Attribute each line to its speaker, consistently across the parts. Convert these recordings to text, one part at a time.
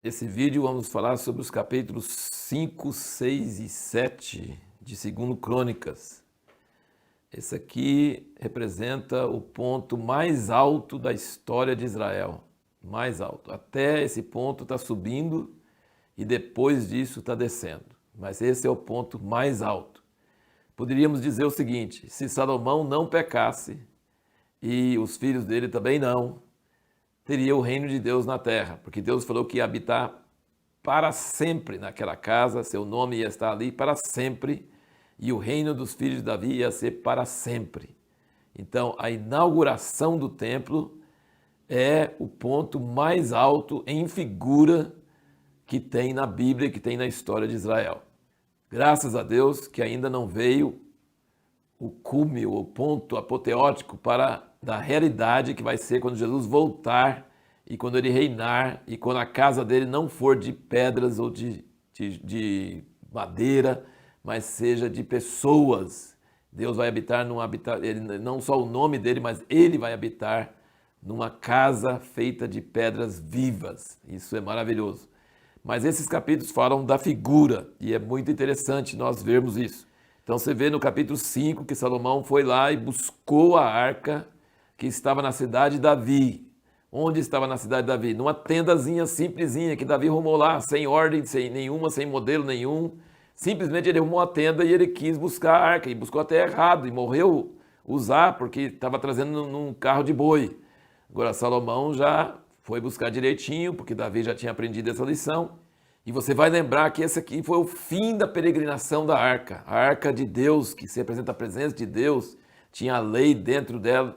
Speaker 1: Nesse vídeo vamos falar sobre os capítulos 5, 6 e 7 de 2 Crônicas. Esse aqui representa o ponto mais alto da história de Israel. Mais alto. Até esse ponto está subindo e depois disso está descendo. Mas esse é o ponto mais alto. Poderíamos dizer o seguinte: se Salomão não pecasse e os filhos dele também não, teria o reino de Deus na terra, porque Deus falou que ia habitar para sempre naquela casa, seu nome ia estar ali para sempre, e o reino dos filhos de Davi ia ser para sempre. Então, a inauguração do templo é o ponto mais alto em figura que tem na Bíblia, que tem na história de Israel. Graças a Deus que ainda não veio o cume, o ponto apoteótico da realidade que vai ser quando Jesus voltar e quando ele reinar e quando a casa dele não for de pedras ou de madeira, mas seja de pessoas. Deus vai habitar não só o nome dele, mas ele vai habitar numa casa feita de pedras vivas. Isso é maravilhoso. Mas esses capítulos falam da figura e é muito interessante nós vermos isso. Então você vê no capítulo 5 que Salomão foi lá e buscou a arca que estava na cidade de Davi. Onde estava na cidade de Davi? Numa tendazinha simplesinha que Davi arrumou lá, sem ordem, sem nenhuma, sem modelo nenhum. Simplesmente ele arrumou a tenda e ele quis buscar a arca, e buscou até errado, e morreu usar, porque estava trazendo num carro de boi. Agora Salomão já foi buscar direitinho, porque Davi já tinha aprendido essa lição. E você vai lembrar que esse aqui foi o fim da peregrinação da arca. A arca de Deus, que se representa a presença de Deus, tinha a lei dentro dela,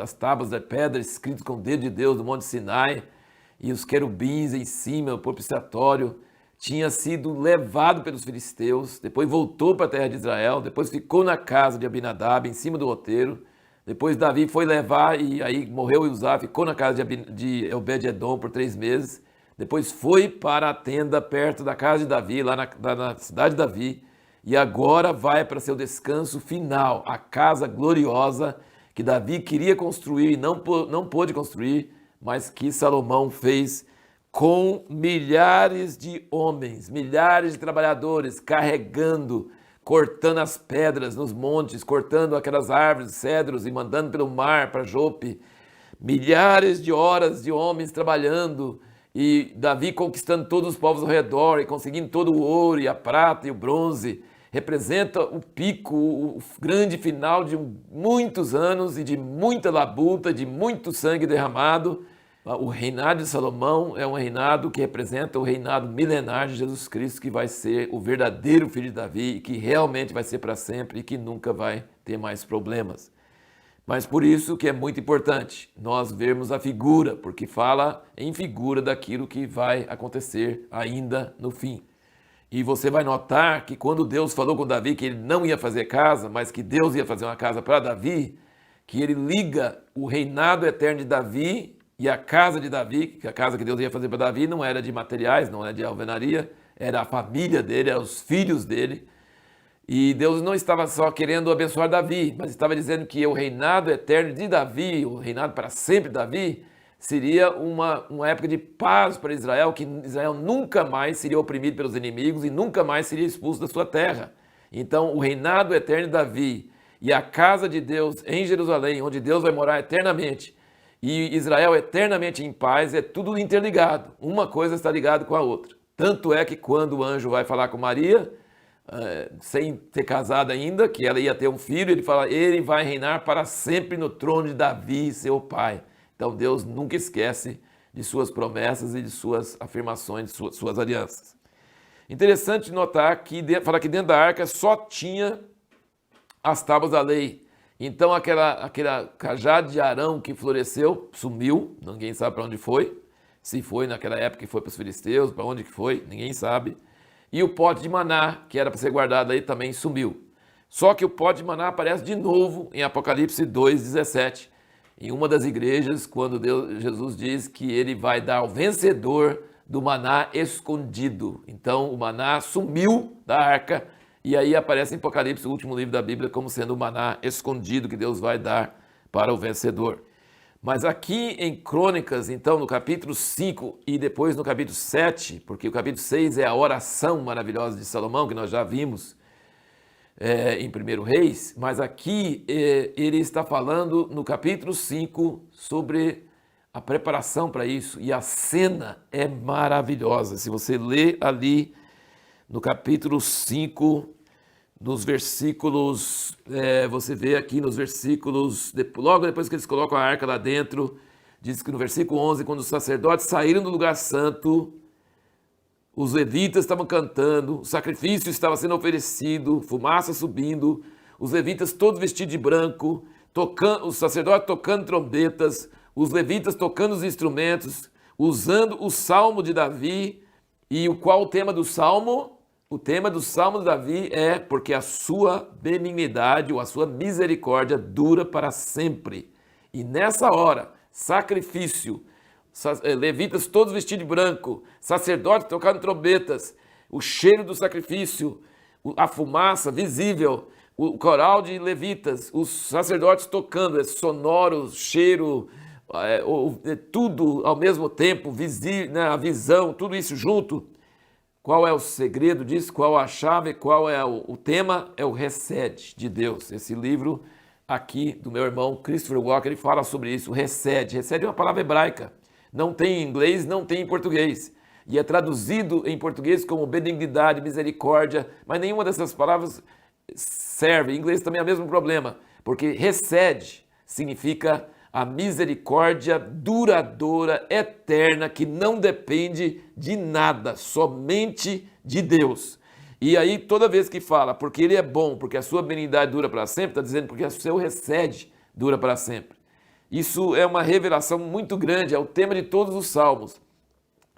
Speaker 1: as tábuas de pedra escritas com o dedo de Deus do Monte Sinai, e os querubins em cima, o propiciatório, tinha sido levado pelos filisteus, depois voltou para a terra de Israel, depois ficou na casa de Abinadab, em cima do outeiro, depois Davi foi levar e aí morreu Uzá, ficou na casa de Obed-edom por 3 meses, depois foi para a tenda perto da casa de Davi, lá na cidade de Davi, e agora vai para seu descanso final, a casa gloriosa que Davi queria construir e não pôde construir, mas que Salomão fez com milhares de homens, milhares de trabalhadores carregando, cortando as pedras nos montes, cortando aquelas árvores, cedros e mandando pelo mar para Jope. Milhares de horas de homens trabalhando e Davi conquistando todos os povos ao redor e conseguindo todo o ouro e a prata e o bronze. Representa o pico, o grande final de muitos anos e de muita labuta, de muito sangue derramado. O reinado de Salomão é um reinado que representa o reinado milenar de Jesus Cristo, que vai ser o verdadeiro filho de Davi e que realmente vai ser para sempre e que nunca vai ter mais problemas. Mas por isso que é muito importante nós vermos a figura, porque fala em figura daquilo que vai acontecer ainda no fim. E você vai notar que quando Deus falou com Davi que ele não ia fazer casa, mas que Deus ia fazer uma casa para Davi, que ele liga o reinado eterno de Davi e a casa de Davi, que a casa que Deus ia fazer para Davi não era de materiais, não era de alvenaria, era a família dele, eram os filhos dele. E Deus não estava só querendo abençoar Davi, mas estava dizendo que o reinado eterno de Davi, o reinado para sempre de Davi, seria uma época de paz para Israel, que Israel nunca mais seria oprimido pelos inimigos e nunca mais seria expulso da sua terra. Então, o reinado eterno de Davi e a casa de Deus em Jerusalém, onde Deus vai morar eternamente, e Israel eternamente em paz, é tudo interligado. Uma coisa está ligada com a outra. Tanto é que quando o anjo vai falar com Maria, sem ter casado ainda, que ela ia ter um filho, ele fala, ele vai reinar para sempre no trono de Davi, seu pai. Então Deus nunca esquece de suas promessas e de suas afirmações, de suas alianças. Interessante notar que fala que dentro da arca só tinha as tábuas da lei. Então aquela cajado de Arão que floresceu, sumiu, ninguém sabe para onde foi. Se foi naquela época que foi para os filisteus, para onde que foi, ninguém sabe. E o pote de maná, que era para ser guardado aí, também sumiu. Só que o pote de maná aparece de novo em Apocalipse 2,17. Em uma das igrejas, quando Jesus diz que ele vai dar ao vencedor do maná escondido. Então o maná sumiu da arca e aí aparece em Apocalipse, o último livro da Bíblia, como sendo o maná escondido que Deus vai dar para o vencedor. Mas aqui em Crônicas, então, no capítulo 5 e depois no capítulo 7, porque o capítulo 6 é a oração maravilhosa de Salomão, que nós já vimos em 1 Reis, mas aqui ele está falando no capítulo 5 sobre a preparação para isso, e a cena é maravilhosa. Se você lê ali no capítulo 5, nos versículos, você vê aqui nos versículos, logo depois que eles colocam a arca lá dentro, diz que no versículo 11, quando os sacerdotes saíram do lugar santo, os levitas estavam cantando, o sacrifício estava sendo oferecido, fumaça subindo, os levitas todos vestidos de branco, os sacerdotes tocando trombetas, os levitas tocando os instrumentos, usando o salmo de Davi. E qual o tema do salmo? O tema do salmo de Davi é porque a sua benignidade ou a sua misericórdia dura para sempre. E nessa hora, sacrifício, levitas todos vestidos de branco, sacerdotes tocando trombetas, o cheiro do sacrifício, a fumaça visível, o coral de levitas, os sacerdotes tocando, sonoro, cheiro, tudo ao mesmo tempo, a visão, tudo isso junto. Qual é o segredo disso? Qual a chave? Qual é o tema? É o Hesed de Deus. Esse livro aqui do meu irmão Christopher Walker, ele fala sobre isso, o Hesed. Hesed é uma palavra hebraica. Não tem em inglês, não tem em português. E é traduzido em português como benignidade, misericórdia, mas nenhuma dessas palavras serve. Em inglês também é o mesmo problema, porque Hesed significa a misericórdia duradoura, eterna, que não depende de nada, somente de Deus. E aí, toda vez que fala, porque Ele é bom, porque a sua benignidade dura para sempre, está dizendo porque o seu Hesed dura para sempre. Isso é uma revelação muito grande, é o tema de todos os salmos.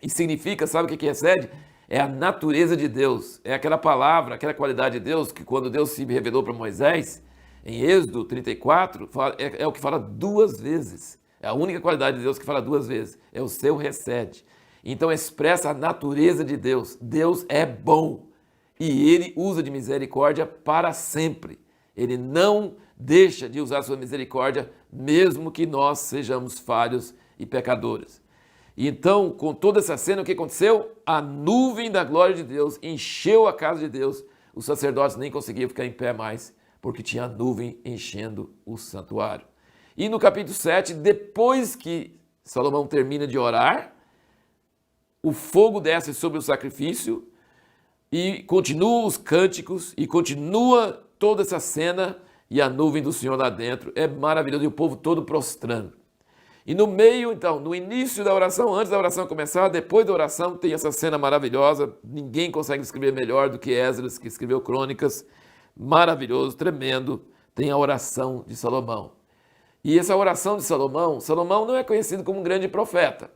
Speaker 1: E significa, sabe o que é Hesed? É a natureza de Deus, é aquela palavra, aquela qualidade de Deus, que quando Deus se revelou para Moisés, em Êxodo 34, é o que fala duas vezes. É a única qualidade de Deus que fala duas vezes. É o seu Hesed. Então expressa a natureza de Deus. Deus é bom. E Ele usa de misericórdia para sempre. Ele não deixa de usar sua misericórdia, mesmo que nós sejamos falhos e pecadores. E então, com toda essa cena, o que aconteceu? A nuvem da glória de Deus encheu a casa de Deus. Os sacerdotes nem conseguiam ficar em pé mais, porque tinha a nuvem enchendo o santuário. E no capítulo 7, depois que Salomão termina de orar, o fogo desce sobre o sacrifício e continua os cânticos e continua toda essa cena e a nuvem do Senhor lá dentro. É maravilhoso e o povo todo prostrando. E no meio, então, no início da oração, antes da oração começar, depois da oração, tem essa cena maravilhosa. Ninguém consegue escrever melhor do que Esdras, que escreveu Crônicas. Maravilhoso, tremendo, tem a oração de Salomão. E essa oração de Salomão, Salomão não é conhecido como um grande profeta,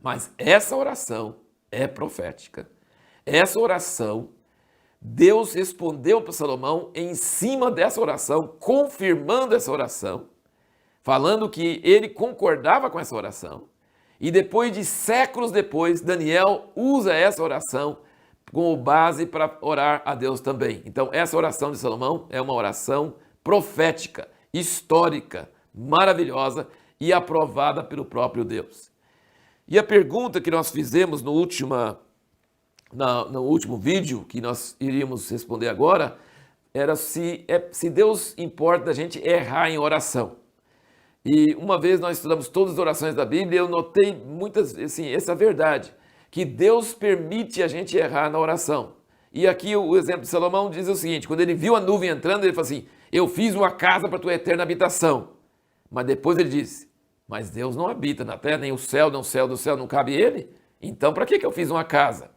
Speaker 1: mas essa oração é profética. Essa oração, Deus respondeu para Salomão em cima dessa oração, confirmando essa oração, falando que ele concordava com essa oração. E depois de séculos depois, Daniel usa essa oração como base para orar a Deus também. Então, essa oração de Salomão é uma oração profética, histórica, maravilhosa e aprovada pelo próprio Deus. E a pergunta que nós fizemos no último vídeo, que nós iríamos responder agora, era se Deus importa da gente errar em oração. E uma vez nós estudamos todas as orações da Bíblia, eu notei muitas, assim, essa verdade, que Deus permite a gente errar na oração. E aqui o exemplo de Salomão diz o seguinte, quando ele viu a nuvem entrando, ele falou assim, eu fiz uma casa para a tua eterna habitação. Mas depois ele disse, mas Deus não habita na terra, nem o céu do céu não cabe ele? Então para que eu fiz uma casa?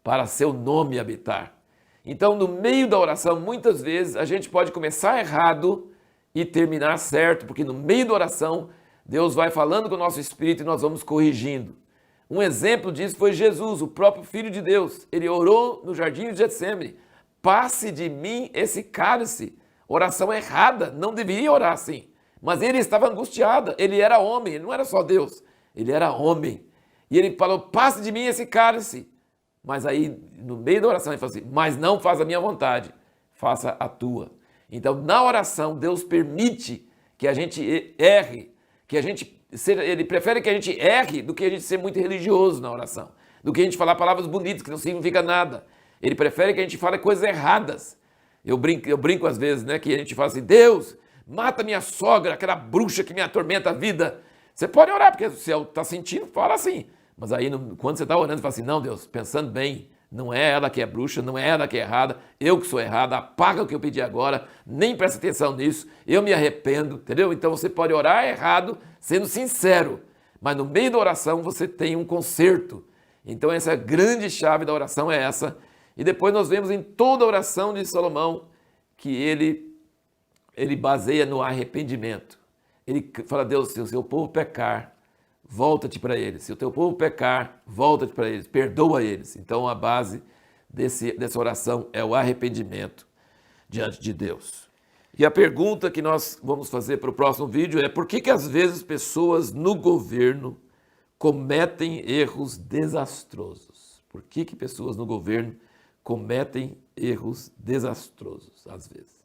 Speaker 1: Para seu nome habitar. Então no meio da oração, muitas vezes a gente pode começar errado e terminar certo, porque no meio da oração, Deus vai falando com o nosso espírito e nós vamos corrigindo. Um exemplo disso foi Jesus, o próprio Filho de Deus. Ele orou no jardim de Getsemane, passe de mim esse cálice. Oração errada, não deveria orar assim. Mas ele estava angustiado, ele era homem, ele não era só Deus, ele era homem. E ele falou, passe de mim esse cálice. Mas aí, no meio da oração, ele falou assim, mas não faça a minha vontade, faça a tua. Então, na oração, Deus permite que a gente erre, que a gente ele prefere que a gente erre do que a gente ser muito religioso na oração, do que a gente falar palavras bonitas que não significam nada. Ele prefere que a gente fale coisas erradas. Eu brinco às vezes, né, que a gente fala assim: Deus, mata minha sogra, aquela bruxa que me atormenta a vida. Você pode orar, porque se você está sentindo, fala assim. Mas aí, quando você está orando, você fala assim: não, Deus, pensando bem, não é ela que é bruxa, não é ela que é errada, eu que sou errada, apaga o que eu pedi agora, nem presta atenção nisso, eu me arrependo, entendeu? Então você pode orar errado, sendo sincero, mas no meio da oração você tem um conserto. Então essa é a grande chave da oração, é essa. E depois nós vemos em toda a oração de Salomão que ele baseia no arrependimento. Ele fala: Deus, se o seu povo pecar, volta-te para eles. Se o teu povo pecar, volta-te para eles, perdoa eles. Então a base dessa oração é o arrependimento diante de Deus. E a pergunta que nós vamos fazer para o próximo vídeo é: por que às vezes pessoas no governo cometem erros desastrosos? Por que pessoas no governo cometem erros desastrosos às vezes?